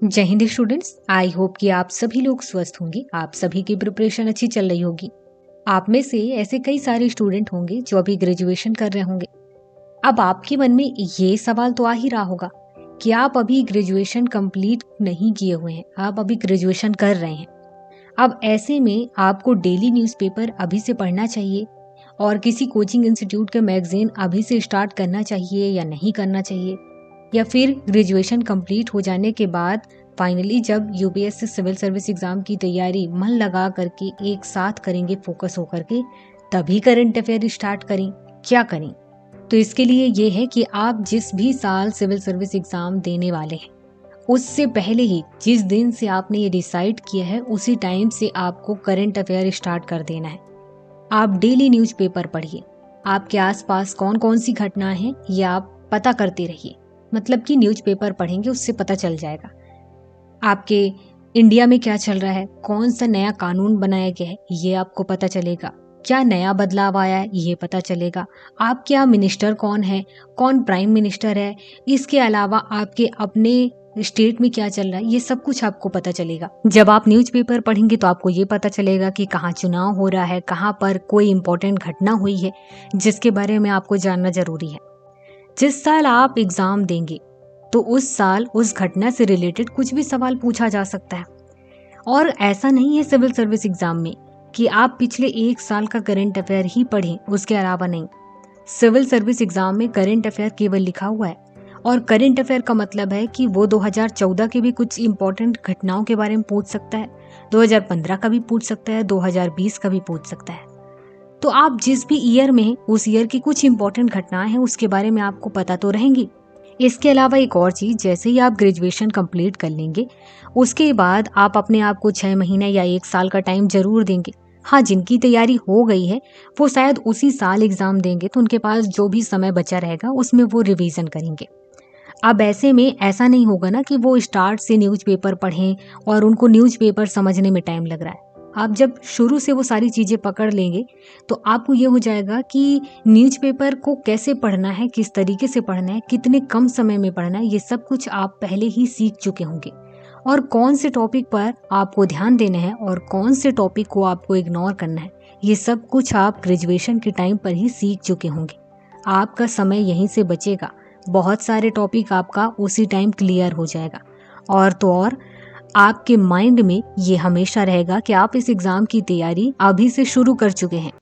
जय Hind students. I hope कि आप सभी लोग स्वस्थ होंगे, आप सभी की प्रिपरेशन अच्छी चल रही होगी। आप में से ऐसे कई सारे स्टूडेंट होंगे जो अभी ग्रेजुएशन कर रहे होंगे। अब आपके मन में ये सवाल तो आ ही रहा होगा कि आप अभी ग्रेजुएशन कंप्लीट नहीं किए हुए हैं, आप अभी ग्रेजुएशन कर रहे हैं। अब ऐसे में आपको डेली न्यूज़पेपर अभी से पढ़ना चाहिए और किसी कोचिंग इंस्टीट्यूट के मैगजीन अभी से स्टार्ट करना चाहिए या नहीं करना चाहिए, या फिर ग्रेजुएशन कंप्लीट हो जाने के बाद फाइनली जब यूपीएससी सिविल सर्विस एग्जाम की तैयारी मन लगा करके एक साथ करेंगे, फोकस होकर के, तभी करंट अफेयर स्टार्ट करें, क्या करें? तो इसके लिए ये है कि आप जिस भी साल सिविल सर्विस एग्जाम देने वाले हैं उससे पहले ही जिस दिन से आपने ये डिसाइड किया है उसी टाइम से आपको करंट अफेयर स्टार्ट कर देना है। आप डेली न्यूज़पेपर पढ़िए, आपके आसपास कौन कौन सी घटना है ये आप पता करते रहिए। मतलब कि न्यूज़पेपर पढ़ेंगे उससे पता चल जाएगा आपके इंडिया में क्या चल रहा है, कौन सा नया कानून बनाया गया है ये आपको पता चलेगा, क्या नया बदलाव आया है ये पता चलेगा, आपके यहाँ मिनिस्टर कौन है, कौन प्राइम मिनिस्टर है, इसके अलावा आपके अपने स्टेट में क्या चल रहा है, ये सब कुछ आपको पता चलेगा। जब आप न्यूज़पेपर पढ़ेंगे तो आपको ये पता चलेगा कि कहाँ चुनाव हो रहा है, कहाँ पर कोई इम्पोर्टेंट घटना हुई है जिसके बारे में आपको जानना जरूरी है। जिस साल आप एग्जाम देंगे तो उस साल उस घटना से रिलेटेड कुछ भी सवाल पूछा जा सकता है। और ऐसा नहीं है सिविल सर्विस एग्जाम में कि आप पिछले एक साल का करंट अफेयर ही पढ़ें, उसके अलावा नहीं। सिविल सर्विस एग्जाम में करंट अफेयर केवल लिखा हुआ है, और करंट अफेयर का मतलब है कि वो 2014 के भी कुछ इंपॉर्टेंट घटनाओं के बारे में पूछ सकता है, 2015 का भी पूछ सकता है, 2020 का भी पूछ सकता है। तो आप जिस भी ईयर में हैं उस ईयर की कुछ इंपॉर्टेंट घटनाएं हैं उसके बारे में आपको पता तो रहेंगी। इसके अलावा एक और चीज, जैसे ही आप ग्रेजुएशन कंप्लीट कर लेंगे उसके बाद आप अपने आप को 6 महीने या 1 साल का टाइम जरूर देंगे। हाँ, जिनकी तैयारी हो गई है वो शायद उसी साल एग्जाम देंगे, तो उनके पास जो भी समय बचा रहेगा उसमें वो रिवीजन करेंगे। अब ऐसे में ऐसा नहीं होगा ना कि वो स्टार्ट से न्यूज़पेपर पढ़ें और उनको न्यूज़पेपर समझने में टाइम लग रहा है। आप जब शुरू से वो सारी चीज़ें पकड़ लेंगे तो आपको ये हो जाएगा कि न्यूज़पेपर को कैसे पढ़ना है, किस तरीके से पढ़ना है, कितने कम समय में पढ़ना है, ये सब कुछ आप पहले ही सीख चुके होंगे। और कौन से टॉपिक पर आपको ध्यान देना है और कौन से टॉपिक को आपको इग्नोर करना है, ये सब कुछ आप ग्रेजुएशन के टाइम पर ही सीख चुके होंगे। आपका समय यहीं से बचेगा, बहुत सारे टॉपिक आपका उसी टाइम क्लियर हो जाएगा। और तो और आपके माइंड में ये हमेशा रहेगा कि आप इस एग्जाम की तैयारी अभी से शुरू कर चुके हैं।